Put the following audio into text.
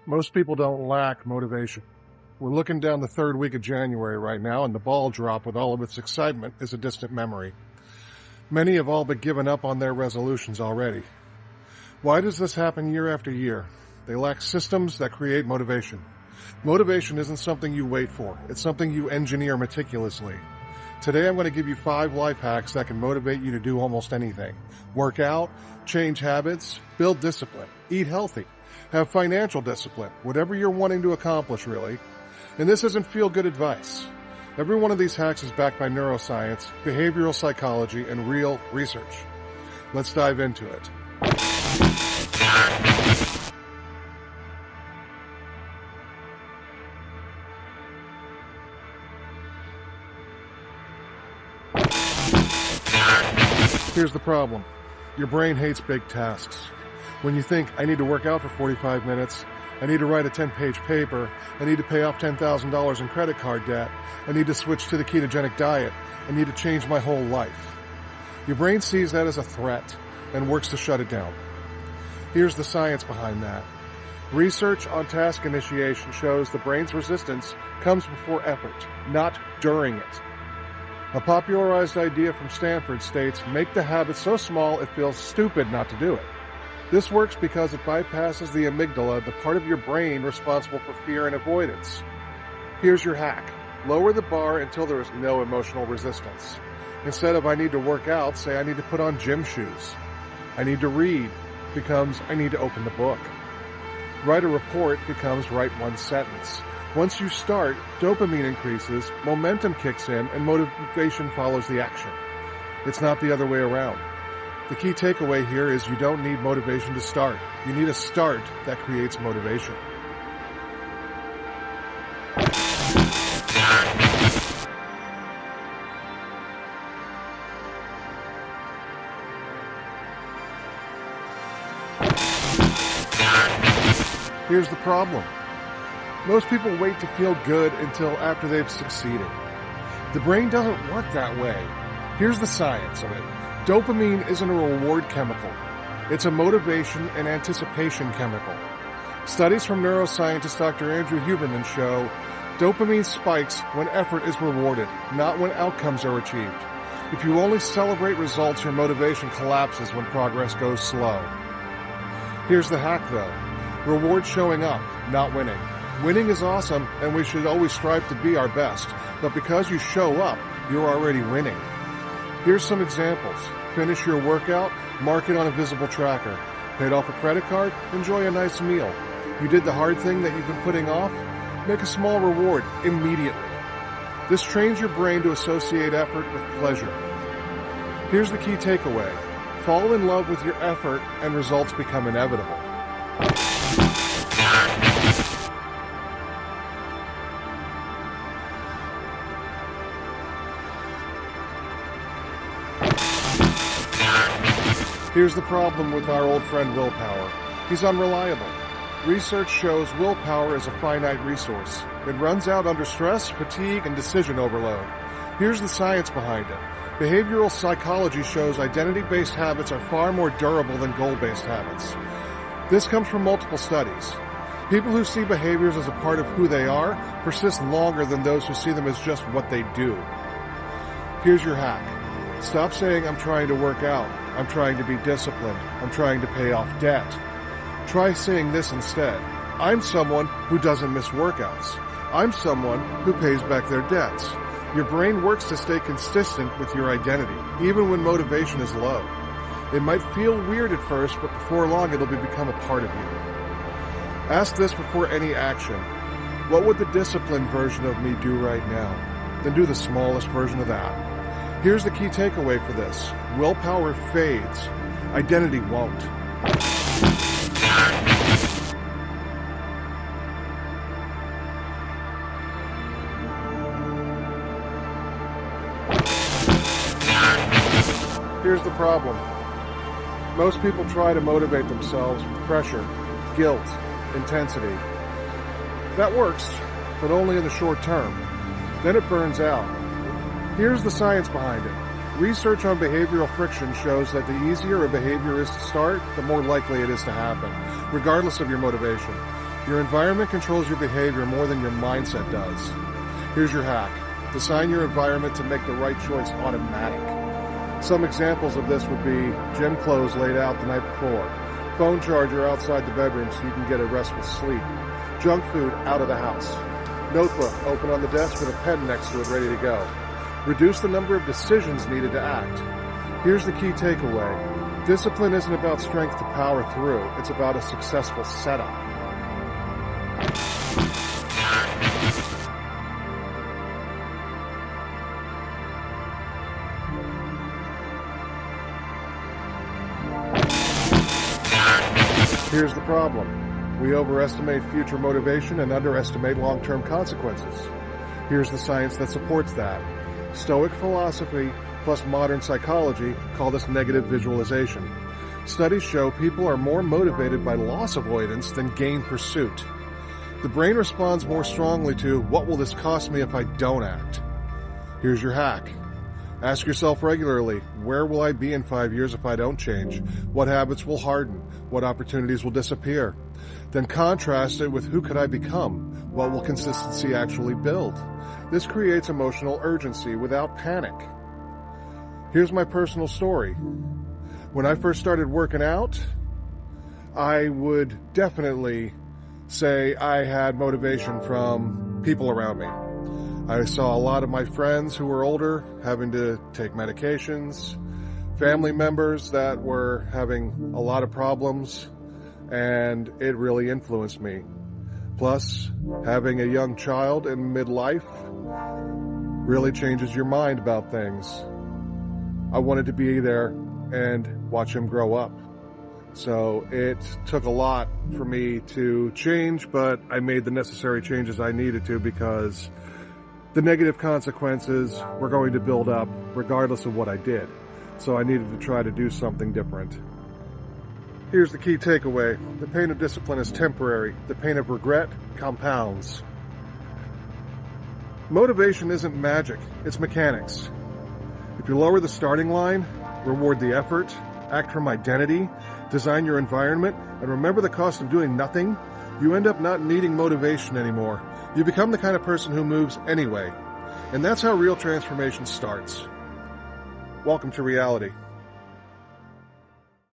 Most people don't lack motivation. We're looking down the third week of January right now, and the ball drop with all of its excitement is a distant memory. Many have all but given up on their resolutions already. Why does this happen year after year? They lack systems that create motivation. Motivation isn't something you wait for. It's something you engineer meticulously. Today I'm going to give you 5 life hacks that can motivate you to do almost anything. Work out, change habits, build discipline, eat healthy, have financial discipline, whatever you're wanting to accomplish really. And this isn't feel-good advice. Every one of these hacks is backed by neuroscience, behavioral psychology, and real research. Let's dive into it. Here's the problem. Your brain hates big tasks. When you think, I need to work out for 45 minutes, I need to write a 10-page paper, I need to pay off $10,000 in credit card debt, I need to switch to the ketogenic diet, I need to change my whole life. Your brain sees that as a threat and works to shut it down. Here's the science behind that. Research on task initiation shows the brain's resistance comes before effort, not during it. A popularized idea from Stanford states, make the habit so small it feels stupid not to do it. This works because it bypasses the amygdala, the part of your brain responsible for fear and avoidance. Here's your hack. Lower the bar until there is no emotional resistance. Instead of I need to work out, say I need to put on gym shoes. I need to read becomes I need to open the book. Write a report becomes write one sentence. Once you start, dopamine increases, momentum kicks in, and motivation follows the action. It's not the other way around. The key takeaway here is you don't need motivation to start. You need a start that creates motivation. Here's the problem. Most people wait to feel good until after they've succeeded. The brain doesn't work that way. Here's the science of it. Dopamine isn't a reward chemical. It's a motivation and anticipation chemical. Studies from neuroscientist Dr. Andrew Huberman show dopamine spikes when effort is rewarded, not when outcomes are achieved. If you only celebrate results, your motivation collapses when progress goes slow. Here's the hack though. Reward showing up, not winning. Winning is awesome, and we should always strive to be our best. But because you show up, you're already winning. Here's some examples. Finish your workout, mark it on a visible tracker. Paid off a credit card, enjoy a nice meal. You did the hard thing that you've been putting off? Make a small reward immediately. This trains your brain to associate effort with pleasure. Here's the key takeaway. Fall in love with your effort, and results become inevitable. Here's the problem with our old friend willpower. He's unreliable. Research shows willpower is a finite resource. It runs out under stress, fatigue, and decision overload. Here's the science behind it. Behavioral psychology shows identity-based habits are far more durable than goal-based habits. This comes from multiple studies. People who see behaviors as a part of who they are persist longer than those who see them as just what they do. Here's your hack. Stop saying, I'm trying to work out. I'm trying to be disciplined. I'm trying to pay off debt. Try saying this instead. I'm someone who doesn't miss workouts. I'm someone who pays back their debts. Your brain works to stay consistent with your identity, even when motivation is low. It might feel weird at first, but before long it'll become a part of you. Ask this before any action. What would the disciplined version of me do right now? Then do the smallest version of that. Here's the key takeaway for this. Willpower fades. Identity won't. Here's the problem. Most people try to motivate themselves with pressure, guilt, intensity. That works, but only in the short term. Then it burns out. Here's the science behind it. Research on behavioral friction shows that the easier a behavior is to start, the more likely it is to happen, regardless of your motivation. Your environment controls your behavior more than your mindset does. Here's your hack. Design your environment to make the right choice automatic. Some examples of this would be gym clothes laid out the night before, phone charger outside the bedroom so you can get a restful sleep, junk food out of the house, notebook open on the desk with a pen next to it ready to go. Reduce the number of decisions needed to act. Here's the key takeaway. Discipline isn't about strength to power through. It's about a successful setup. Here's the problem. We overestimate future motivation and underestimate long-term consequences. Here's the science that supports that. Stoic philosophy plus modern psychology call this negative visualization. Studies show people are more motivated by loss avoidance than gain pursuit. The brain responds more strongly to, what will this cost me if I don't act? Here's your hack. Ask yourself regularly, where will I be in 5 years if I don't change? What habits will harden? What opportunities will disappear? Then contrast it with who could I become? What will consistency actually build? This creates emotional urgency without panic. Here's my personal story. When I first started working out, I would definitely say I had motivation from people around me. I saw a lot of my friends who were older having to take medications, family members that were having a lot of problems, and it really influenced me. Plus, having a young child in midlife really changes your mind about things. I wanted to be there and watch him grow up. So it took a lot for me to change, but I made the necessary changes I needed to because the negative consequences were going to build up regardless of what I did. So I needed to try to do something different. Here's the key takeaway. The pain of discipline is temporary. The pain of regret compounds. Motivation isn't magic, it's mechanics. If you lower the starting line, reward the effort, act from identity, design your environment, and remember the cost of doing nothing, you end up not needing motivation anymore. You become the kind of person who moves anyway. And that's how real transformation starts. Welcome to reality.